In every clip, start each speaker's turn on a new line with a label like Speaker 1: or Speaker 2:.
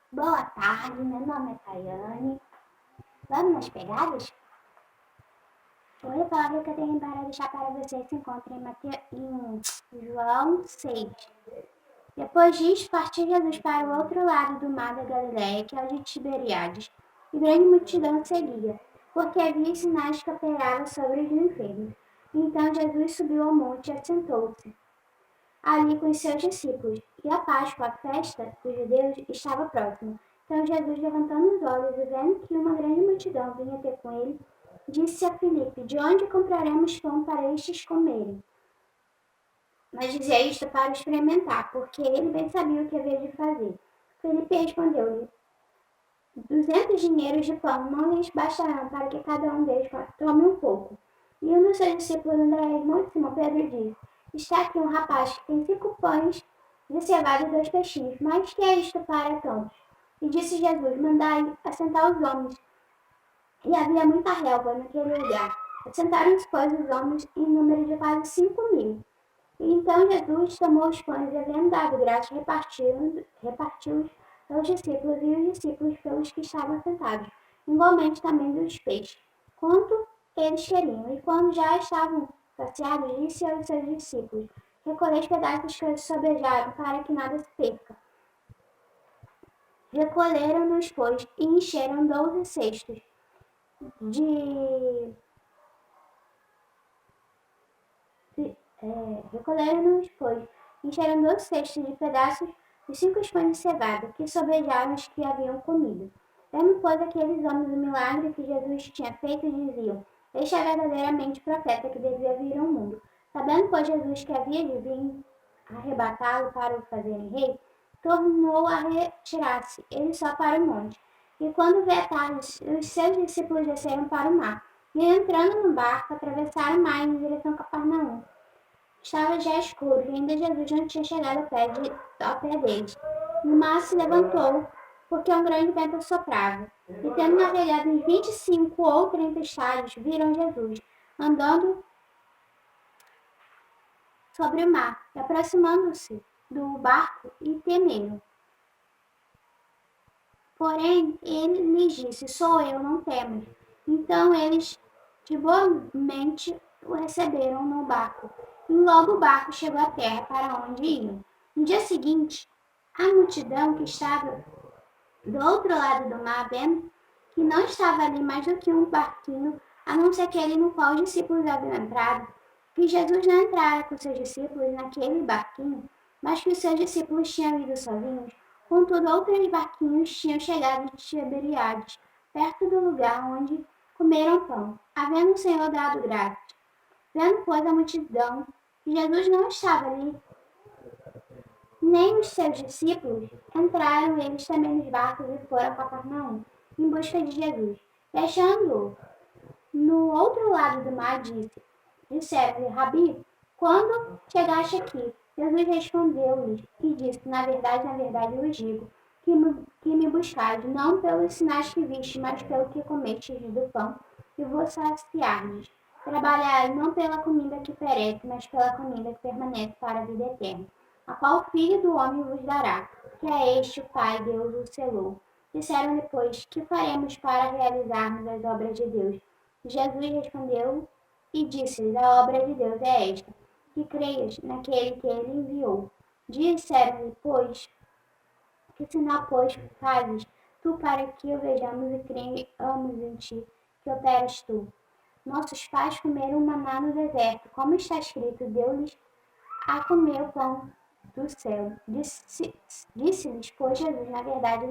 Speaker 1: Boa tarde, meu nome é Tayane. Vamos nas pegadas? Hoje a palavra que eu tenho para deixar para você se encontra em João 6. Depois disso, partiu Jesus para o outro lado do mar da Galiléia, que é o de Tiberíades, e grande multidão seguia, porque havia sinais que operavam sobre os enfermos. Então Jesus subiu ao monte e assentou-se ali com os seus discípulos. E a Páscoa, a festa dos judeus, estava próxima. Então Jesus, levantando os olhos e vendo que uma grande multidão vinha ter com ele, disse a Filipe: De onde compraremos pão para estes comerem? Mas dizia isto para experimentar, porque ele bem sabia o que havia de fazer. Filipe respondeu-lhe: 200 dinheiros de pão não lhes bastarão para que cada um deles tome um pouco. E um dos seus discípulos, André, irmão de Simão Pedro, disse: Está aqui um rapaz que tem 5 pães de cevada e 2 peixinhos, mas que é isto para tantos? E disse Jesus: Mandai assentar os homens. E havia muita relva naquele lugar. Assentaram-se, pois, os homens em número de quase 5.000. E então Jesus tomou os pães e, havendo dado graça, repartiu-os pelos discípulos e os discípulos pelos que estavam sentados, igualmente também dos peixes, quanto eles queriam. E quando já estavam saciados, disse aos seus discípulos: Recolhei os pedaços que sobejaram, para que nada se perca. Recolheram-nos, pois, e encheram 12 cestos de recolheram-nos, pois, encheram 2 cestos de pedaços dos 5 pães de cevada, que sobejaram os que haviam comido. Vendo, pois, aqueles homens o milagre que Jesus tinha feito, diziam: Este é verdadeiramente o profeta que devia vir ao mundo. Sabendo, pois, Jesus que havia de vir arrebatá-lo para o fazerem rei, tornou a retirar-se, ele só para o monte. E quando veio tarde, os seus discípulos desceram para o mar, e entrando no barco, atravessaram o mar em direção a Cafarnaum. Estava já escuro e ainda Jesus não tinha chegado ao pé deles. O mar se levantou, porque um grande vento soprava. E tendo navegado em 25 ou 30 estádios, viram Jesus, andando sobre o mar, e aproximando-se do barco e temeram. Porém, ele lhes disse: Sou eu, não temas. Então eles de boa mente o receberam no barco, e logo o barco chegou à terra para onde iam. No dia seguinte, a multidão que estava do outro lado do mar, vendo que não estava ali mais do que um barquinho, a não ser aquele no qual os discípulos haviam entrado, que Jesus não entrara com seus discípulos naquele barquinho, mas que os seus discípulos tinham ido sozinhos. Contudo, outros barquinhos tinham chegado de Tiberíades, perto do lugar onde comeram pão, havendo o Senhor dado graças. Vendo, pois, a multidão, que Jesus não estava ali, nem os seus discípulos, entraram eles também nos barcos e foram a Cafarnaum, em busca de Jesus. E achando-o no outro lado do mar, disseram-lhe: Rabi, quando chegaste aqui? Jesus respondeu-lhes e disse: na verdade vos digo, que me buscais, não pelos sinais que vistes, mas pelo que comestes do pão, e vos saciardes. Trabalhai não pela comida que perece, mas pela comida que permanece para a vida eterna, a qual o Filho do Homem vos dará, que é este o Pai Deus o selou. Disseram depois: Que faremos para realizarmos as obras de Deus? Jesus respondeu e disse-lhes: A obra de Deus é esta, que creias naquele que ele enviou. Disseram-lhe, pois, que sinal, pois, fazes tu para que o vejamos e creiamos em ti, que operas tu? Nossos pais comeram maná no deserto, como está escrito: Deu-lhes a comer o pão do céu. Disse-lhes, pois, Jesus: na verdade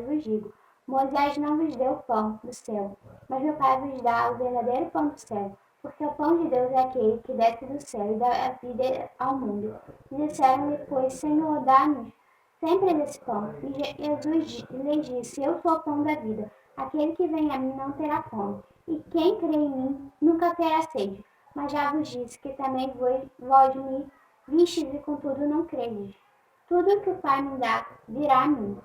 Speaker 1: vos digo, Moisés não vos deu o pão do céu, mas meu Pai vos dá o verdadeiro pão do céu, porque o pão de Deus é aquele que desce do céu e dá a vida ao mundo. E disseram-lhe, pois, Senhor, dá-nos sempre desse pão. E Jesus lhes disse: Eu sou o pão da vida. Aquele que vem a mim não terá fome, e quem crê em mim nunca terá sede. Mas já vos disse que também vós me vistes e contudo não credes. Tudo que o Pai me dá virá a mim,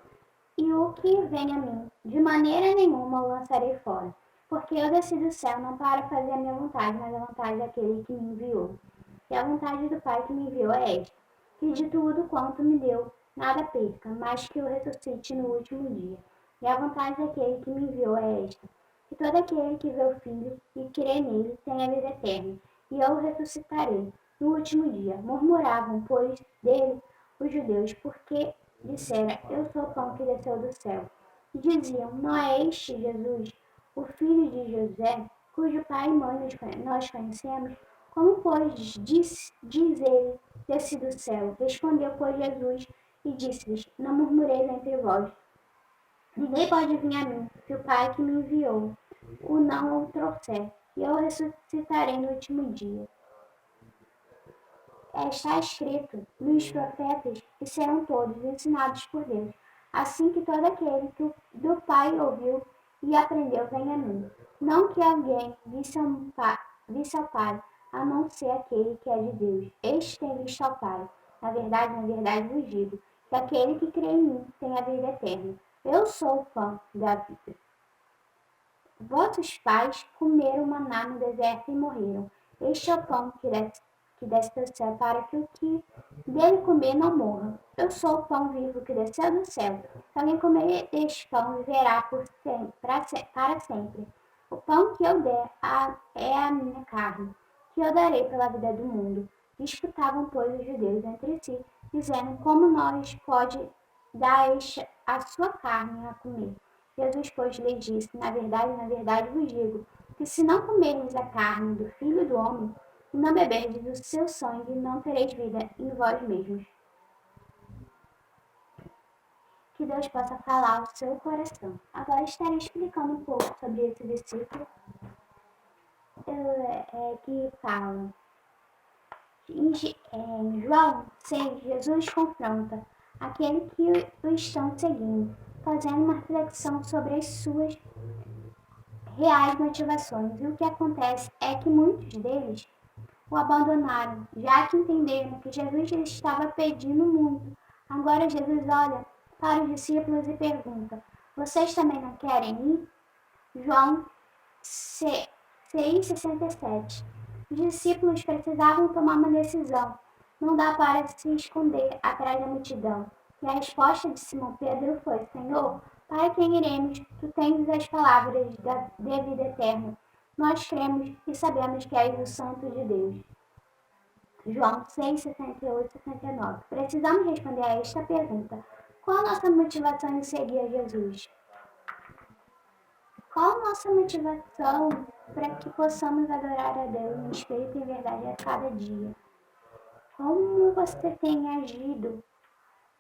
Speaker 1: e o que vem a mim, de maneira nenhuma o lançarei fora. Porque eu desci do céu não para fazer a minha vontade, mas a vontade daquele que me enviou. E a vontade do Pai que me enviou é esta: que de tudo quanto me deu, nada perca, mas que eu ressuscite no último dia. E a vontade daquele que me enviou é esta: que todo aquele que vê o Filho e crê nele tenha vida eterna, e eu o ressuscitarei no último dia. Murmuravam, pois, dele os judeus, porque dissera: Eu sou o pão que desceu do céu. E diziam: Não é este Jesus, o filho de José, cujo pai e mãe nós conhecemos? Como, pois, diz ele desce do céu? Respondeu, pois, Jesus e disse-lhes: Não murmureis entre vós. Ninguém pode vir a mim, se o Pai que me enviou o não o trouxer, e eu ressuscitarei no último dia. Está escrito nos profetas que serão todos ensinados por Deus, assim que todo aquele que do Pai ouviu e aprendeu venha a mim. Não que alguém visse ao Pai, a não ser aquele que é de Deus. Este tem visto ao Pai. Na verdade vos digo, que aquele que crê em mim tem a vida eterna. Eu sou o pão da vida. Vossos pais comeram maná no deserto e morreram. Este é o pão que desce do céu, para que o que dele comer não morra. Eu sou o pão vivo que desceu do céu. Se alguém comer este pão, viverá para sempre. O pão que eu der é a minha carne, que eu darei pela vida do mundo. Disputavam, pois, os judeus entre si, dizendo: Como nós pode dar a sua carne a comer? Jesus, pois, lhes disse: na verdade vos digo, que se não comerdes a carne do Filho do Homem, e não beberdes do seu sangue, não tereis vida em vós mesmos. Que Deus possa falar ao seu coração. Agora estarei explicando um pouco sobre esse versículo que fala. Em João 6, Jesus confronta aquele que o estão seguindo, fazendo uma reflexão sobre as suas reais motivações. E o que acontece é que muitos deles o abandonaram, já que entenderam que Jesus estava pedindo muito. Agora Jesus olha para os discípulos e pergunta: Vocês também não querem ir? João 6,67. Os discípulos precisavam tomar uma decisão. Não dá para se esconder atrás da multidão. E a resposta de Simão Pedro foi: Senhor, para quem iremos? Tu tens as palavras de vida eterna. Nós cremos e sabemos que és o Santo de Deus. João 6,68-69. Precisamos responder a esta pergunta: qual a nossa motivação em seguir a Jesus? Qual a nossa motivação para que possamos adorar a Deus em espírito e verdade a cada dia? Como você tem agido?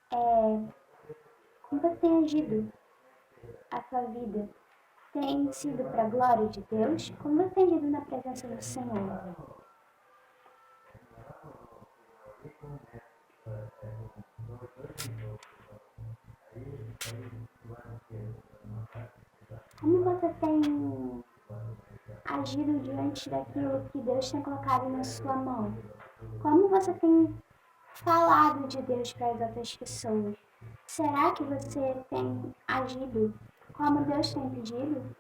Speaker 1: Como você tem agido a sua vida? Tem sido para a glória de Deus? Como você tem agido na presença do Senhor? Como você tem agido diante daquilo que Deus tem colocado na sua mão? Como você tem falado de Deus para as outras pessoas? Será que você tem agido como Deus tem pedido?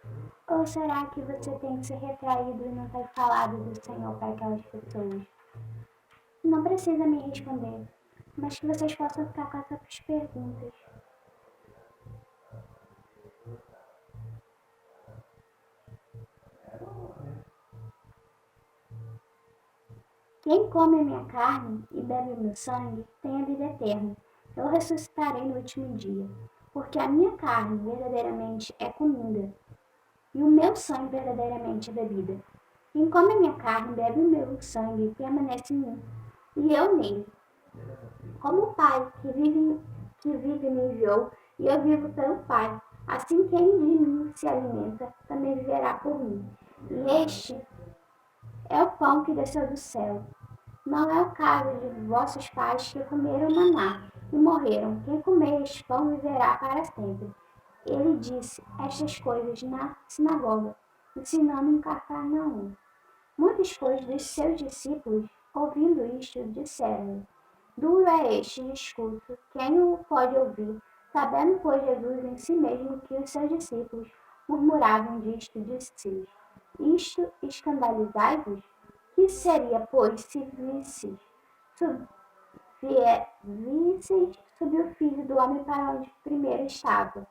Speaker 1: Ou será que você tem se retraído e não tem falado do Senhor para aquelas pessoas? Não precisa me responder, mas que vocês possam ficar com essas perguntas. Quem come a minha carne e bebe o meu sangue tem a vida eterna. Eu ressuscitarei no último dia, porque a minha carne verdadeiramente é comida e o meu sangue verdadeiramente é bebida. Quem come a minha carne e bebe o meu sangue permanece em mim e eu nele. Como o Pai que vive me enviou e eu vivo pelo Pai, assim quem de mim se alimenta também viverá por mim. E este é o pão que desceu do céu. Não é o caso de vossos pais que comeram maná e morreram. Quem comer este pão viverá para sempre. Ele disse estas coisas na sinagoga, ensinando em Cafarnaum. Muitos, pois, dos seus discípulos, ouvindo isto, disseram: Duro é este discurso, quem o pode ouvir? Sabendo, pois, Jesus em si mesmo que os seus discípulos murmuravam disto, disse-lhes: Isto escandalizai-vos? Que seria, pois, se visseis subiu o Filho do Homem para onde primeiro estava.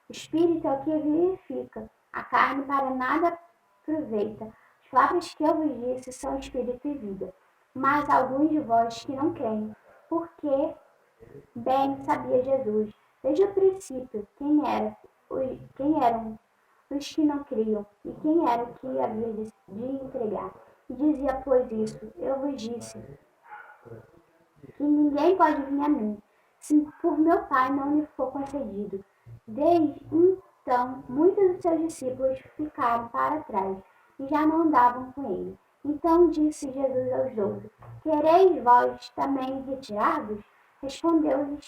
Speaker 1: O Espírito é o que vivifica, a carne para nada aproveita. As palavras que eu vos disse são Espírito e vida. Mas alguns de vós que não creem, porque bem sabia Jesus, desde o princípio, quem eram os que não criam e quem era o que havia de entregar. E dizia, pois isso, eu vos disse, que ninguém pode vir a mim, se por meu Pai não lhe for concedido. Desde então, muitos dos seus discípulos ficaram para trás e já não andavam com ele. Então disse Jesus aos 12: Quereis vós também retirar-vos? Respondeu-lhe,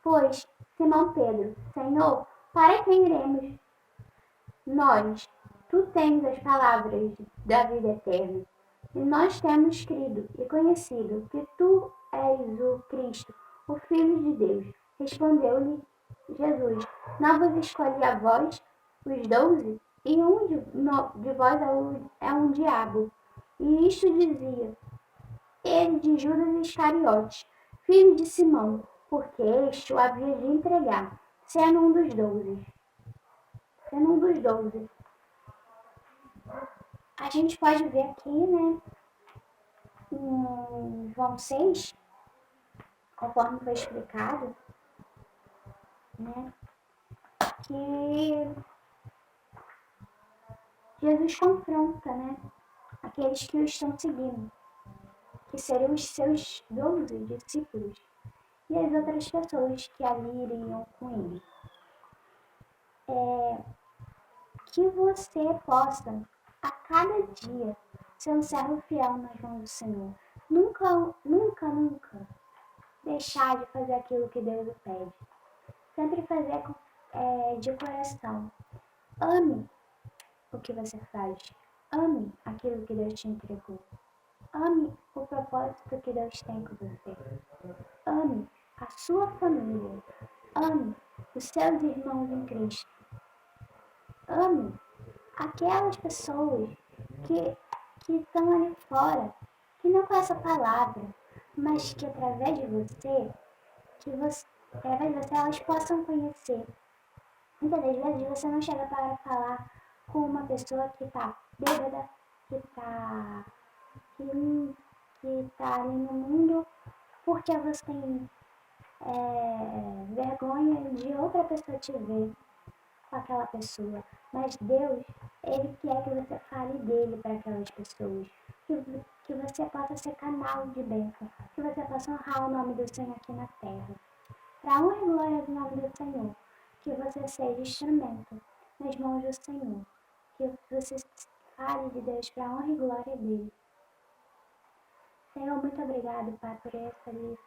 Speaker 1: pois, Simão Pedro: Senhor, para quem iremos nós? Tu tens as palavras da vida eterna. E nós temos crido e conhecido que tu és o Cristo, o Filho de Deus. Respondeu-lhe Jesus: Não vos escolhi a vós, os 12, e um de vós é um diabo. E isto dizia ele de Judas Iscariotes, filho de Simão, porque este o havia de entregar, sendo um dos 12. Sendo um dos 12. A gente pode ver aqui, né, em João 6, conforme foi explicado, né, que Jesus confronta, né, aqueles que o estão seguindo, que seriam os seus 12 discípulos, e as outras pessoas que ali iriam com ele. Que você possa, a cada dia, ser um servo fiel nas mãos do Senhor. Nunca, nunca, nunca deixar de fazer aquilo que Deus lhe pede. Sempre fazer de coração. Ame o que você faz. Ame aquilo que Deus te entregou. Ame o propósito que Deus tem com você. Ame a sua família. Ame os seus irmãos em Cristo. Ame aquelas pessoas que estão ali fora, que não conhecem a palavra, mas que através de você, através de você elas possam conhecer. Muitas das vezes você não chega para falar com uma pessoa que está bêbada, que tá ali no mundo, porque você tem vergonha de outra pessoa te ver com aquela pessoa. Mas Deus, Ele quer que você fale dele para aquelas pessoas. Que você possa ser canal de bênção. Que você possa honrar o nome do Senhor aqui na terra. Para a honra e glória do nome do Senhor. Que você seja instrumento nas mãos do Senhor. Que você fale de Deus para a honra e glória dele. Senhor, muito obrigado, Pai, por esse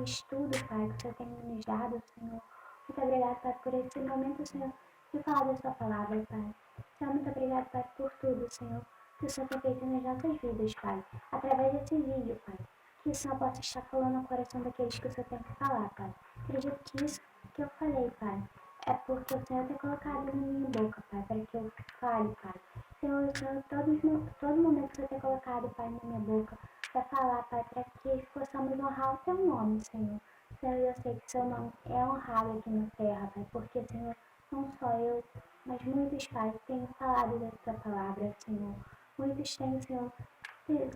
Speaker 1: estudo, Pai, que o Senhor tem nos dado, Senhor. Muito obrigado, Pai, por esse momento, Senhor, de falar da sua palavra, Pai. Senhor, muito obrigado, Pai, por tudo, Senhor, que o Senhor tem feito nas nossas vidas, Pai. Através desse vídeo, Pai. Que o Senhor possa estar falando no coração daqueles que o Senhor tem que falar, Pai. Acredito que isso que eu falei, Pai, é porque o Senhor tem colocado na minha boca, Pai, para que eu fale, Pai. Senhor, todo momento que o Senhor tem colocado, Pai, na minha boca, para falar, Pai, para que possamos honrar o Teu nome, Senhor. Senhor, eu sei que Seu nome é honrado aqui na terra, Pai, porque, Senhor, não só eu, mas muitos pais têm falado da Tua palavra, Senhor. Muitos têm, Senhor,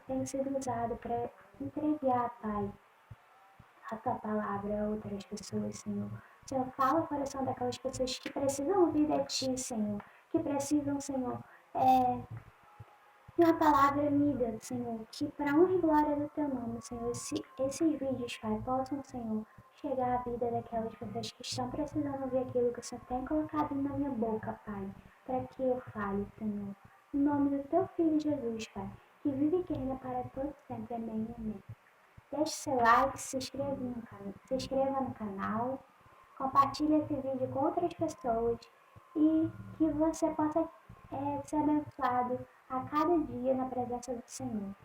Speaker 1: têm sido usados para entregar, Pai, a Tua palavra a outras pessoas, Senhor. Senhor, fala o coração daquelas pessoas que precisam ouvir de Ti, Senhor. Que precisam, Senhor, uma palavra amiga, Senhor, que para honra e glória do Teu nome, Senhor, esses vídeos, Pai, possam, Senhor, chegar à vida daquelas pessoas que estão precisando ouvir aquilo que o Senhor tem colocado na minha boca, Pai, para que eu fale, Senhor. Em nome do Teu Filho Jesus, Pai, que vive e que reina para todos sempre. Amém, amém. Deixe seu like, se inscreva no canal, compartilhe esse vídeo com outras pessoas e que você possa ser abençoado a cada dia na presença do Senhor.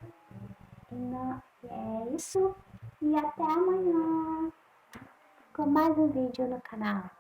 Speaker 1: É isso, e até amanhã com mais um vídeo no canal.